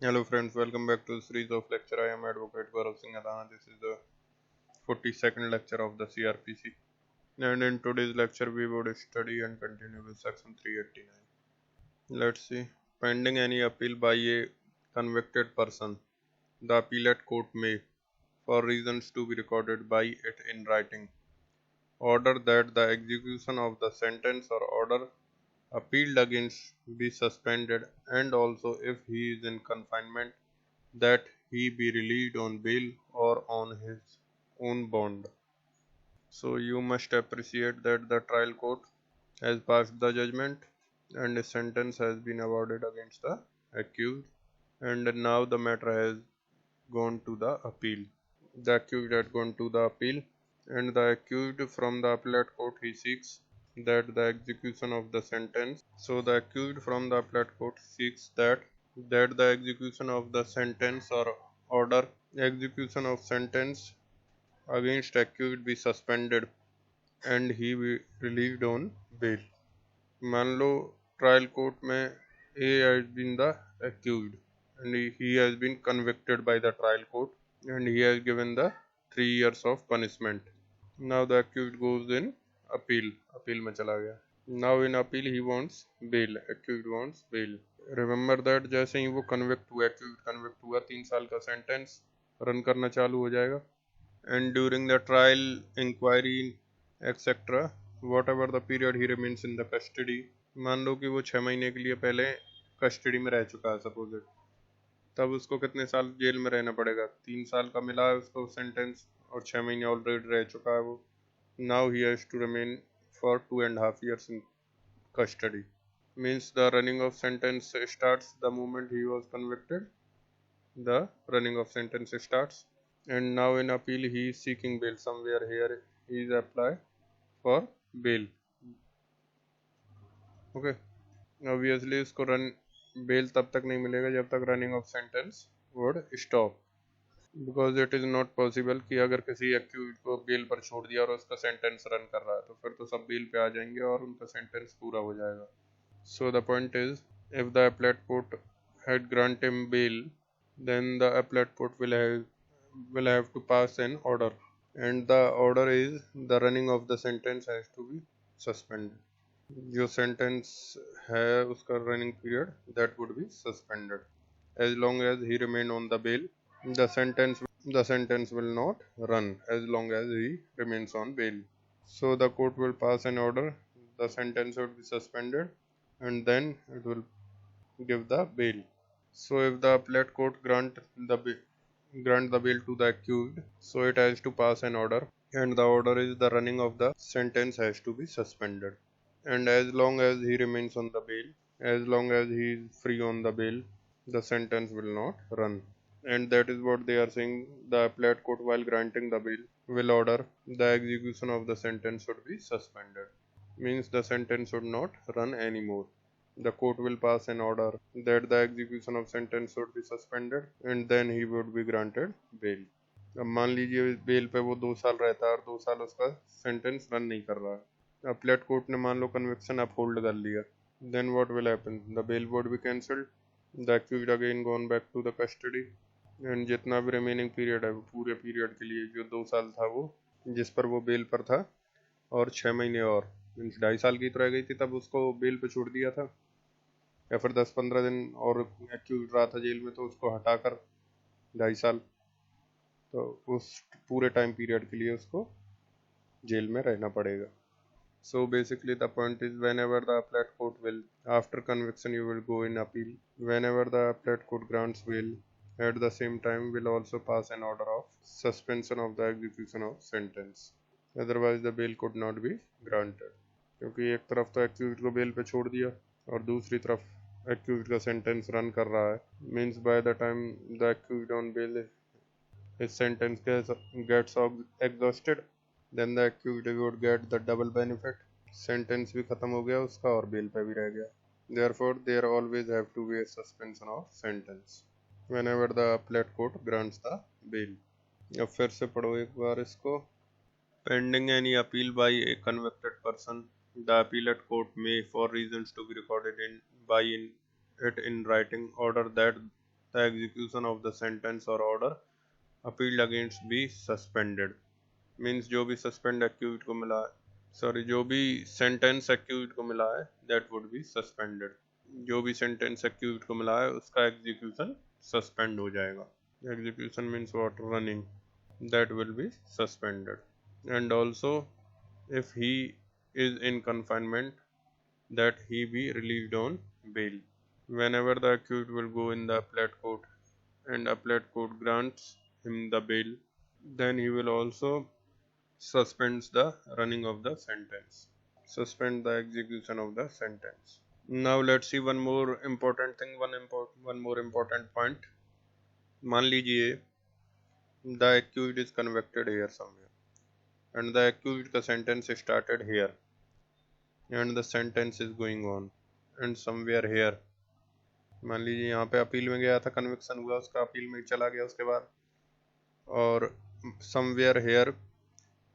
Hello friends, welcome back to the series of lecture. I am Advocate Gaurav Singh Adana. This is the 42nd lecture of the CRPC. And in today's lecture, we would study and continue with section 389. Let's see. Pending any appeal by a convicted person, the appellate court may, for reasons to be recorded by it in writing, order that the execution of the sentence or order appealed against be suspended, and also if he is in confinement that he be relieved on bail or on his own bond. So you must appreciate that the trial court has passed the judgment and a sentence has been awarded against the accused, and now the matter has gone to the appeal. The accused had gone to the appeal, and the accused from the appellate court he seeks that the execution of the sentence. So the accused from the appellate court seeks that the execution of the sentence or order execution of sentence against accused be suspended and he be relieved on bail. मान लो trial court में A has been the accused and he has been convicted by the trial court and he has given the 3 years of punishment. Now the accused goes in appeal में चला गया. Now in appeal he wants bail. Accused wants bail. Remember that जैसे ही वो accused convict हुआ 3 साल का sentence run करना चालू हो जाएगा. And during the trial, inquiry, etc., whatever the period he remains in the custody, मान लो कि वो 6 महीने के लिए पहले कस्टडी में रह चुका है सपोज, तब उसको कितने साल जेल में रहना पड़ेगा? 3 साल का मिला है उसको सेंटेंस और 6 महीने ऑलरेडी रह चुका है वो. Now he has to remain for 2.5 years in custody. Means the running of sentence starts the moment he was convicted. The running of sentence starts, and now in appeal he is seeking bail. Somewhere here he is apply for bail. Okay. Obviously इसको run bail तब तक नहीं मिलेगा जब तक running of sentence would stop, because it is not possible कि अगर किसी accused को bail पर छोड़ दिया और उसका sentence run कर रहा है तो फिर तो सब bail पे आ जाएंगे और उनका sentence पूरा हो जाएगा. So the point is, if the appellate court had granted him bail, then the appellate court will have to pass an order, and the order is the running of the sentence has to be suspended. जो sentence है उसका running period that would be suspended. As long as he remain on the bail, the sentence will not run as long as he remains on bail. So the court will pass an order, the sentence would be suspended, and then it will give the bail. So if the appellate court grant the bail to the accused, so it has to pass an order, and the order is the running of the sentence has to be suspended. And as long as he remains on the bail, as long as he is free on the bail, the sentence will not run. And that is what they are saying. The appellate court, while granting the bail, will order the execution of the sentence should be suspended. Means the sentence should not run anymore. The court will pass an order that the execution of sentence should be suspended, and then he would be granted bail. अब मान लीजिए bell पे वो 2 साल रहता है और 2 साल उसका सेंटेंस रन नहीं कर रहा है. अपलेट कोर्ट ने मान लो कन्विक्शन अपहोल्ड कर लिया, then what will happen? The bail would be cancelled, the accused again gone back to the custody, and जितना भी रिमेनिंग पीरियड है वो पूरे पीरियड के लिए जो 2 साल था वो जिस पर वो बेल पर था और 6 महीने और मीन्स 2.5 साल की तो रह गई थी तब उसको बेल पे छोड़ दिया था, या फिर 10-15 दिन और एक्यूज रहा था जेल में तो उसको हटाकर 2.5 साल, तो उस पूरे टाइम पीरियड के लिए उसको जेल में रहना पड़ेगा. So basically the point is, whenever the appellate court will, after conviction you will go in appeal, whenever the appellate court grants bail, at the same time will also pass an order of suspension of the execution of sentence, otherwise the bail could not be granted. क्योंकि एक तरफ तो accused को bell पे छोड़ दिया और दूसरी तरफ accused का sentence रन कर रहा है, means by the time the accused on bail his sentence gets exhausted, then the accused would get the double benefit. Sentence भी खत्म हो गया उसका और बेल पे भी रह गया. Therefore there always have to be a suspension of sentence whenever the appellate court grants the bail. अब फिर से पढ़ो एक बार इसको. Pending any appeal by a convicted person, the appellate court may, for reasons to be recorded by it in writing, order that the execution of the sentence or order appealed against be suspended. Means जो भी suspend accused को मिला है, sorry जो भी sentence accused को मिला है दैट वुड बी सस्पेंडेड। जो भी सेंटेंस एक्यूज को मिला है उसका एग्जीक्यूशन सस्पेंड हो जाएगा। Execution means what, running, that will be suspended. And also if he is in confinement that he be released on bail. Whenever the accused will go in the appellate court and appellate court grants him the bail, then he will also suspend the running of the sentence, suspend the execution of the sentence. Now let's see one more important thing, one more important point. मान लीजिए the accused is convicted here somewhere and the accused का sentence started here and the sentence is going on and somewhere here, मान लीजिए यहाँ पे appeal में गया था, कन्विक्शन हुआ, उसका अपील में चला गया उसके बाद, और somewhere here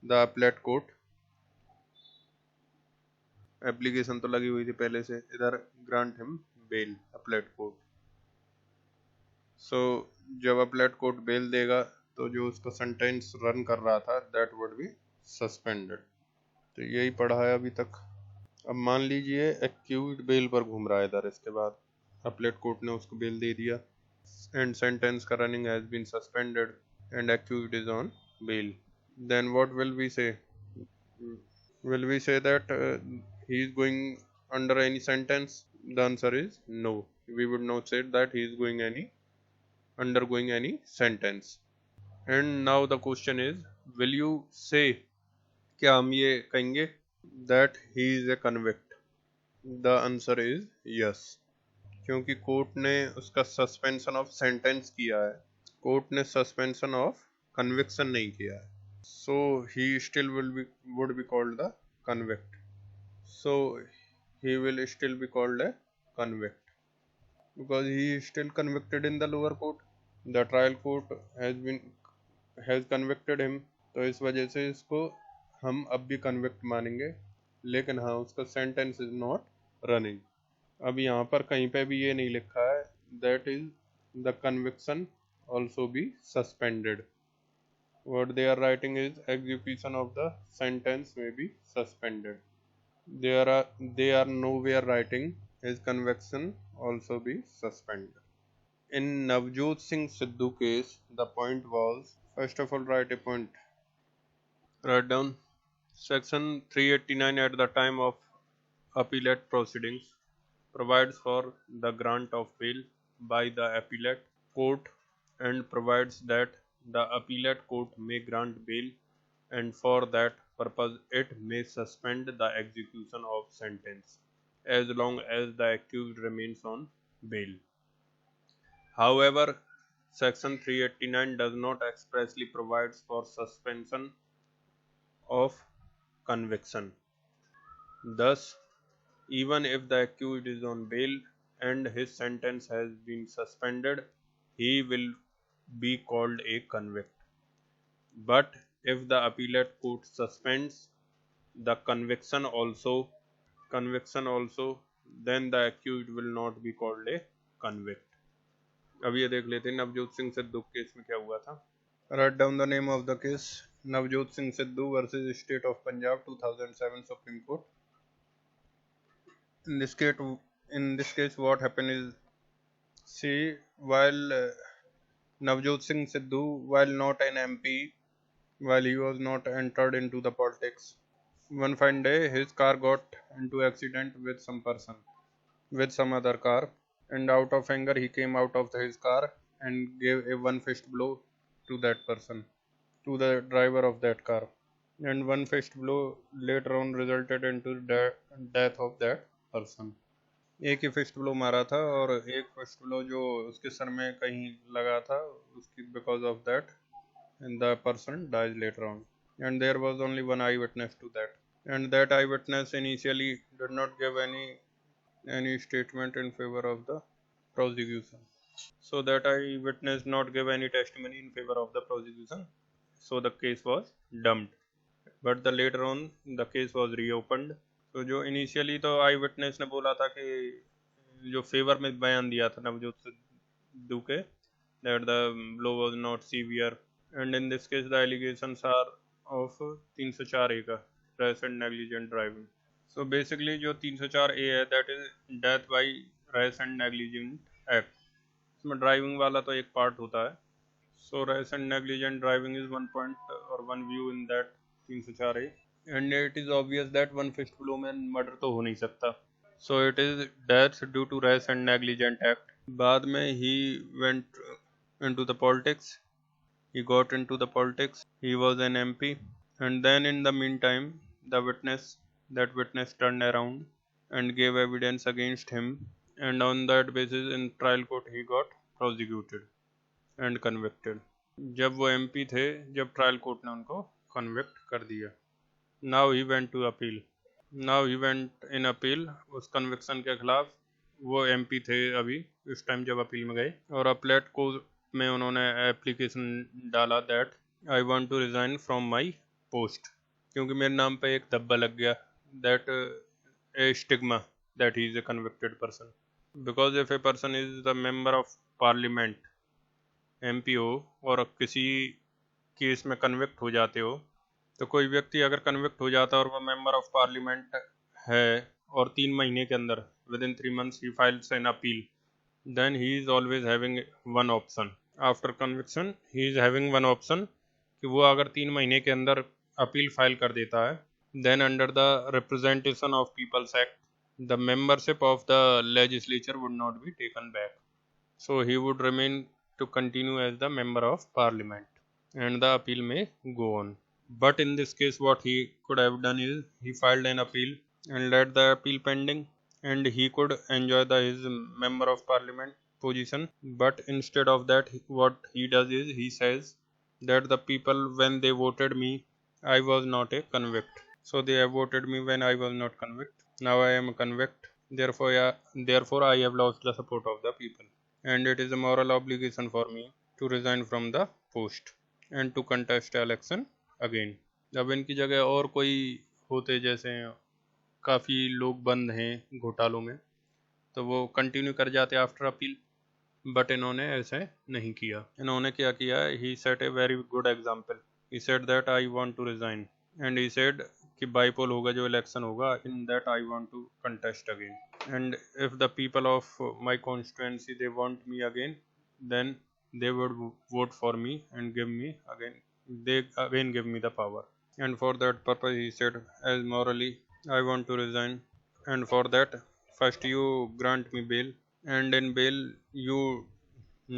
the appellate court, application तो लगी हुई थी पहले से, इधर grant him bail, appellate court। So जब appellate court बेल देगा तो जो उसका सेंटेंस रन कर रहा था दैट वुड बी सस्पेंडेड। तो यही पढ़ा है अभी तक। अब मान लीजिए एक्यूज्ड बेल पर घूम रहा है इधर, इसके बाद अपलेट कोर्ट ने उसको बेल दे दिया एंड सेंटेंस का running has been suspended and accused is on bail, then what will we say? Will we say that he is going under any sentence? The answer is no, we would not say that he is going any undergoing any sentence. And now the question is, will you say, क्या हम ये कहेंगे that he is a convict? The answer is yes, क्योंकि court ने उसका suspension of sentence किया है, court ने सस्पेंशन ऑफ कन्विक्शन नहीं किया है। So he still would be called the convict. So he will still be called a convict because he is still convicted in the lower court. The trial court has convicted him. तो इस वजह से इसको हम अब भी convict मानेंगे, लेकिन हाँ उसका सेंटेंस इज नॉट रनिंग। अब यहाँ पर कहीं पे भी ये नहीं लिखा है that is the conviction also be suspended. What they are writing is execution of the sentence may be suspended. They are nowhere writing his conviction also be suspended. In Navjot Singh Sidhu case, the point was, first of all write a point. Write down section 389 at the time of appellate proceedings provides for the grant of bail by the appellate court and provides that the appellate court may grant bail and for that purpose it may suspend the execution of sentence as long as the accused remains on bail. However, section 389 does not expressly provide for suspension of conviction. Thus, even if the accused is on bail and his sentence has been suspended, he will be called a convict. But if the appellate court suspends the conviction also, then the accused will not be called a convict. अब ये देख लेते हैं Navjot Singh Sidhu case में क्या हुआ था। Write down the name of the case, Navjot Singh Sidhu versus state of Punjab 2007 supreme court. In this case what happened is, see, while Navjot Singh Sidhu, while not an MP, while he was not entered into the politics, one fine day his car got into accident with some person, with some other car, and out of anger he came out of his car and gave a one fist blow to that person, to the driver of that car, and one fist blow later on resulted into the death of that person. एक ही fist blow मारा था और एक fist blow जो उसके sir में कहीं लगा था उसकी, because of that the person dies later on, and there was only one eyewitness to that, and that eyewitness initially did not give any statement in favor of the prosecution. So that eyewitness not give any testimony in favor of the prosecution, so the case was dumped. But the later on the case was reopened. तो जो initially तो आई witness ने बोला था कि जो favour में बयान दिया था Duque that the blow was not severe. And in this case, the allegations are of 304A का rash and negligent driving. So basically जो 304A है that is death by rash and negligent act. इसमें driving वाला तो एक part होता है. So rash and negligent driving is one point or one view in that 304A. And it is obvious that one fist blow में murder तो हो नहीं सकता. So it is death due to rash and negligent act. बाद में he went into the politics. He got into the politics. He was an MP. And then in the meantime, that witness turned around and gave evidence against him. And on that basis, in trial court, he got prosecuted and convicted. जब वो MP थे, जब trial court ने उनको convict कर दिया. Now he went to appeal. Now he went in appeal. उस conviction के खिलाफ वो MP थे अभी इस टाइम जब अपील में गए, और अपलेट कोर्ट में उन्होंने एप्लीकेशन डाला that I want to resign from my post, क्योंकि मेरे नाम पे एक धब्बा लग गया, that a stigma that he is a convicted person. Because if a person is the member of Parliament, MP हो और किसी केस में कन्विक्ट हो जाते हो, तो कोई व्यक्ति अगर कन्विक्ट हो जाता है और वह मेंबर ऑफ पार्लियामेंट है और 3 महीने के अंदर with in 3 months he files an appeal, then he is always having one option. After conviction he is having one option कि वो अगर 3 महीने के अंदर अपील फाइल कर देता है, then under the Representation of People's Act the membership of the legislature would not be taken back, so he would remain to continue as the member of parliament and the appeal may go on. But in this case what he could have done is he filed an appeal and let the appeal pending, and he could enjoy his member of parliament position. But instead of that, what he does is he says that the people, when they voted me, I was not a convict, so they have voted me when I was not convict. Now I am a convict, therefore I have lost the support of the people, and it is a moral obligation for me to resign from the post and to contest election again. जब इनकी जगह और कोई होते, जैसे काफ़ी लोग बंद हैं घोटालों में, तो वो कंटिन्यू कर जाते आफ्टर अपील, बट इन्होंने ऐसे नहीं किया. इन्होंने क्या किया, he set a very good example. He said that I want to resign, and he said कि बाईपोल होगा जो इलेक्शन होगा, in that I want to contest again, and if the people of my constituency they want me again, then they would vote for me and give me again, they again give me the power. And for that purpose he said, as morally I want to resign, and for that first you grant me bail, and in bail you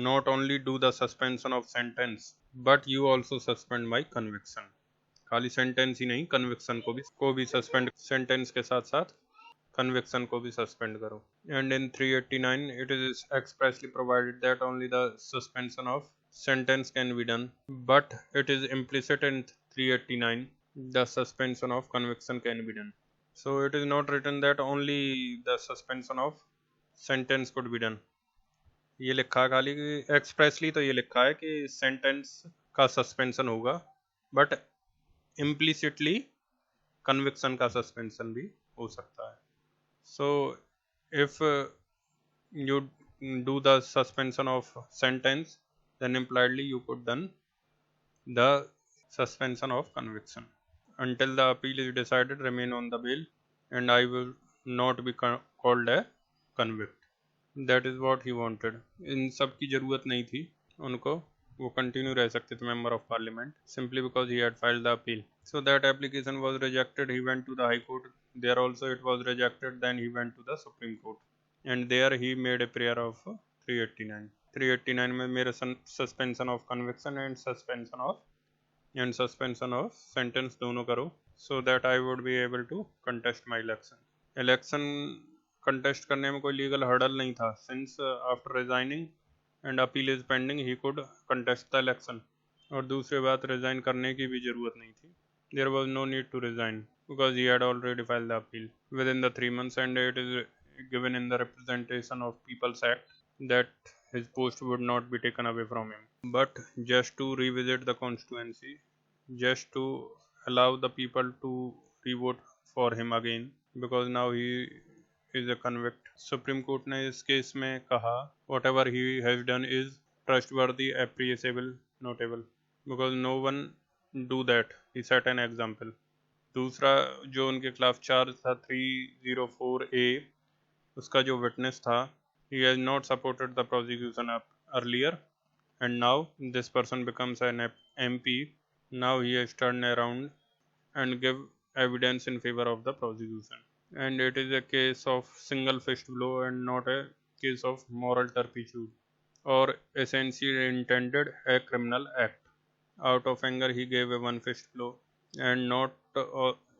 not only do the suspension of sentence but you also suspend my conviction. खाली sentence ही नहीं, conviction को भी suspend, sentence के साथ साथ conviction को भी suspend करो. And in 389 it is expressly provided that only the suspension of sentence can be done, but it is implicit in 389 the suspension of conviction can be done. So it is not written that only the suspension of sentence could be done. ये लिखा है खाली expressly, तो ये लिखा है कि sentence का सस्पेंशन होगा, बट इम्प्लिसिटली कन्विक्शन का सस्पेंशन भी हो सकता है. So if you do the suspension of sentence, then impliedly you could done the suspension of conviction. Until the appeal is decided, remain on the bail, and I will not be called a convict. That is what he wanted. इन सब की ज़रूरत नहीं थी उनको, वो continue रह सकते थे member of parliament, simply because he had filed the appeal. So that application was rejected. He went to the High Court. There also it was rejected. Then he went to the Supreme Court, and there he made a prayer of 389. 389 में मेरे suspension of conviction and suspension of sentence दोनों करो, so that I would be able to contest my election. Election contest करने में कोई legal hurdle नहीं था, since after resigning and appeal is pending he could contest the election. और दूसरी बात, resign करने की भी ज़रूरत नहीं थी. There was no need to resign because he had already filed the appeal within the 3 months, and it is given in the Representation of People's Act that his post would not be taken away from him. But just to revisit the constituency, just to allow the people to re-vote for him again, because now he is a convict. Supreme court ने इस case में कहा whatever he has done is trustworthy, appreciable, notable, because no one do that. He set an example. दूसरा जो उनके खिलाफ charge था 304A, उसका जो विटनेस था, he has not supported the prosecution earlier and now this person becomes an MP. Now he has turned around and give evidence in favor of the prosecution. And it is a case of single fist blow and not a case of moral turpitude or essentially intended a criminal act. Out of anger, he gave a one fist blow, and not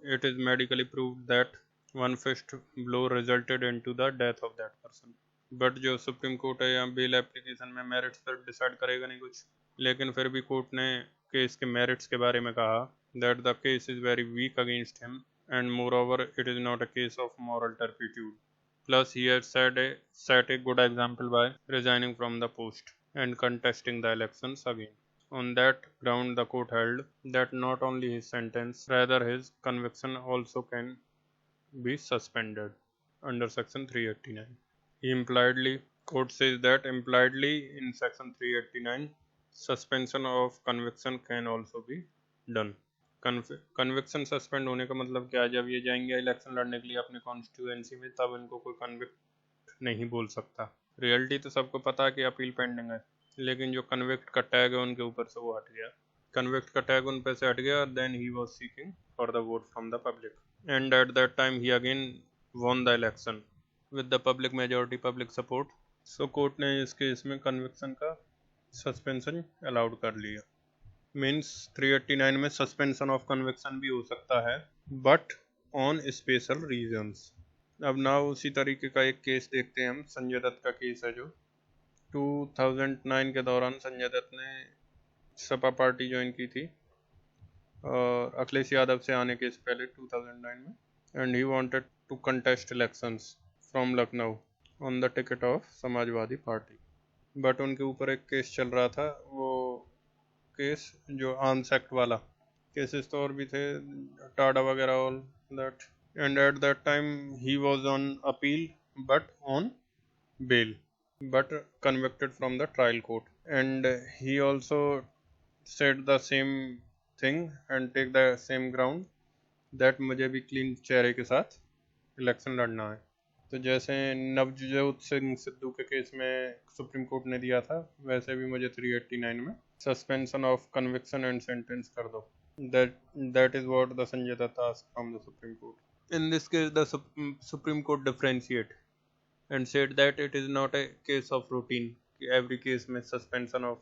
it is medically proved that one fist blow resulted into the death of that person. But जो supreme court है यहाँ bail application में merits पर decide करेगा नहीं कुछ, लेकिन फिर भी कोर्ट ने केस के मेरिट्स के बारे में कहा that the case is very weak against him and moreover it is not a case of moral turpitude. Plus he had set a good example by resigning from the post and contesting the elections again. On that ground the court held that not only his sentence, rather his conviction also can be suspended under section 389. Court says that impliedly in section 389 suspension of conviction can also be done. Conviction suspend होने का मतलब क्या है? जब ये जाएंगे election लड़ने के लिए अपने कॉन्स्टिट्यूएंसी में, तब इनको कोई कन्विक्ट नहीं बोल सकता. रियलिटी तो सबको पता है कि अपील पेंडिंग है, लेकिन जो कन्विक्ट का टैग है उनके ऊपर से वो हट गया. कन्विक्ट का टैग उन पे से हट गया. Then he was seeking for the vote from the public and at that time he again won the election with the public majority, public support. So court ने इस केस में कन्विक्शन का सस्पेंशन अलाउड कर लिया. Means 389 में suspension of conviction भी हो सकता है, बट ऑन स्पेशल रीजंस. अब ना उसी तरीके का एक केस देखते हैं हम. संजय दत्त का केस है जो 2009 के दौरान संजय दत्त ने सपा पार्टी ज्वाइन की थी और अखिलेश यादव से आने के पहले 2009 में, and he wanted to contest elections from Lucknow on the ticket of Samajwadi Party. But उनके ऊपर एक केस चल रहा था, वो केस जो आर्म्स एक्ट वाला. केसेस तो और भी थे, टाडा वगैरह, all that. And at that time he was on appeal but on bail, but convicted from the trial court. And he also said the same thing and take the same ground that मुझे भी clean चेहरे के साथ election लड़ना है. तो जैसे नवजोत सिंह सिद्धू के केस में सुप्रीम कोर्ट ने दिया था, वैसे भी मुझे 389 में suspension of conviction and sentence कर दो. that is what the Sanjay Dutt asked from the Supreme Court. In this case, the Supreme Court differentiate and said that it is not a case of routine कि every case में suspension of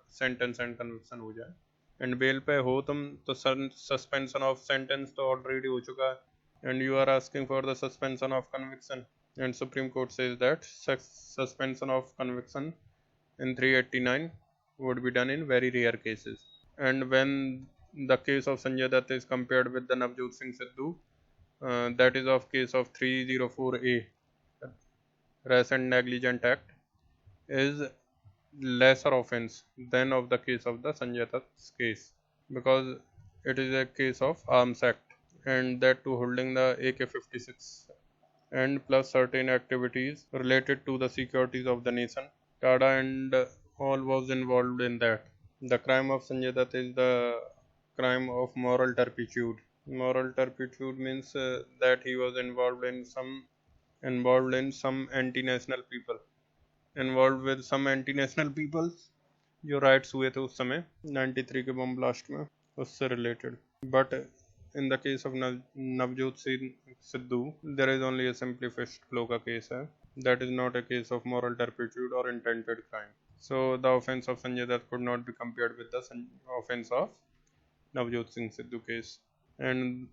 sentence and conviction हो जाए. And bail पे हो तुम तो suspension of sentence तो already हो चुका है, and you are asking for the suspension of conviction. And Supreme Court says that suspension of conviction in 389 would be done in very rare cases. And when the case of Sanjay Dutt is compared with the Navjot Singh Sidhu, that is of case of 304A, rash and negligent act, is lesser offense than of the case of the Sanjay Dutt's case, because it is a case of arms act, and that too holding the AK-56 and plus certain activities related to the securities of the nation. Tata and all was involved in that. The crime of Sanjay Dutt is the crime of moral turpitude. Moral turpitude means that he was involved in some anti-national people, involved with some anti-national people जो rights हुए थे उस समय 93 के bomb blast में, उससे related. But in the case of Navjot Singh Sidhu, there is only a simply fist blow का case है. That is not a case of moral turpitude or intended crime. So the offense of Sanjay Dutt could not be compared with the offense of Navjot Singh Sidhu case. And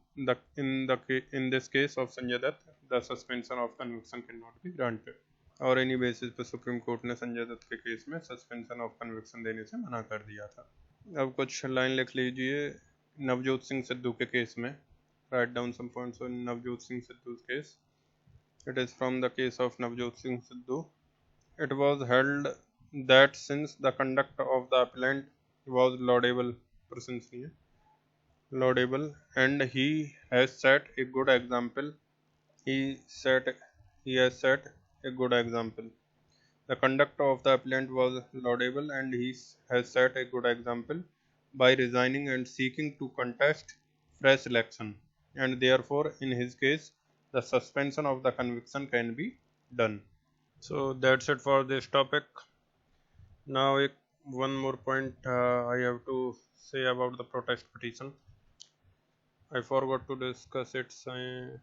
in this case of Sanjay Dutt, the suspension of conviction cannot be granted. और any basis पर supreme court ने संजय दत्त के case में suspension of conviction देने से मना कर दिया था. अब कुछ लाइन लिख लीजिए नवजोत सिंह सिद्धू के केस में. Write down some points on Navjot Singh Sidhu case. It is from the case of Navjot Singh Sidhu. It was held that since the conduct of the appellant was laudable, प्रशंसनीय, laudable, and he has set a good example, he set he has set a good example. The conduct of the appellant was laudable, and he has set a good example by resigning and seeking to contest fresh election, and therefore, in his case, the suspension of the conviction can be done. So that's it for this topic. Now, one more point I have to say about the protest petition. I forgot to discuss it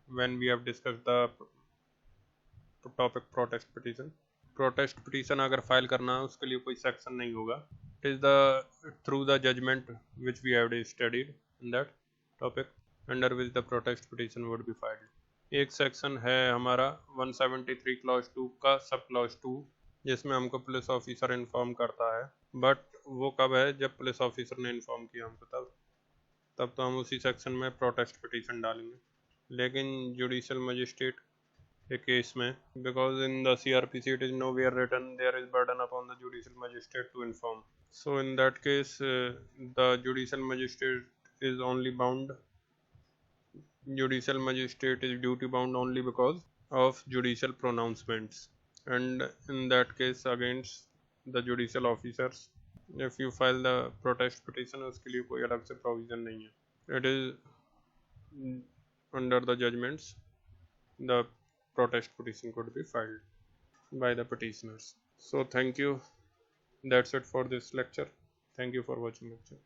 when we have discussed the topic protest petition. Protest petition अगर file करना है उसके लिए कोई section नहीं होगा. It is the through the judgment which we have studied in that topic under which the protest petition would be filed. एक section है हमारा 173 क्लॉज 2 का सब क्लॉज 2, जिसमें हमको पुलिस ऑफिसर इन्फॉर्म करता है. बट वो कब है? जब पुलिस ऑफिसर ने इन्फॉर्म किया हमको, तब तो हम उसी सेक्शन में प्रोटेस्ट पिटीशन डालेंगे. लेकिन जुडिशियल मजिस्ट्रेट a case में, because in the CRPC it is nowhere written there is burden upon the judicial magistrate to inform. So in that case the judicial magistrate is duty bound only because of judicial pronouncements, and in that case against the judicial officers if you file the protest petition उसके लिए कोई अलग से provision नहीं है. It is under the judgments the protest petition could be filed by the petitioners. So thank you. That's it for this lecture. Thank you for watching lecture.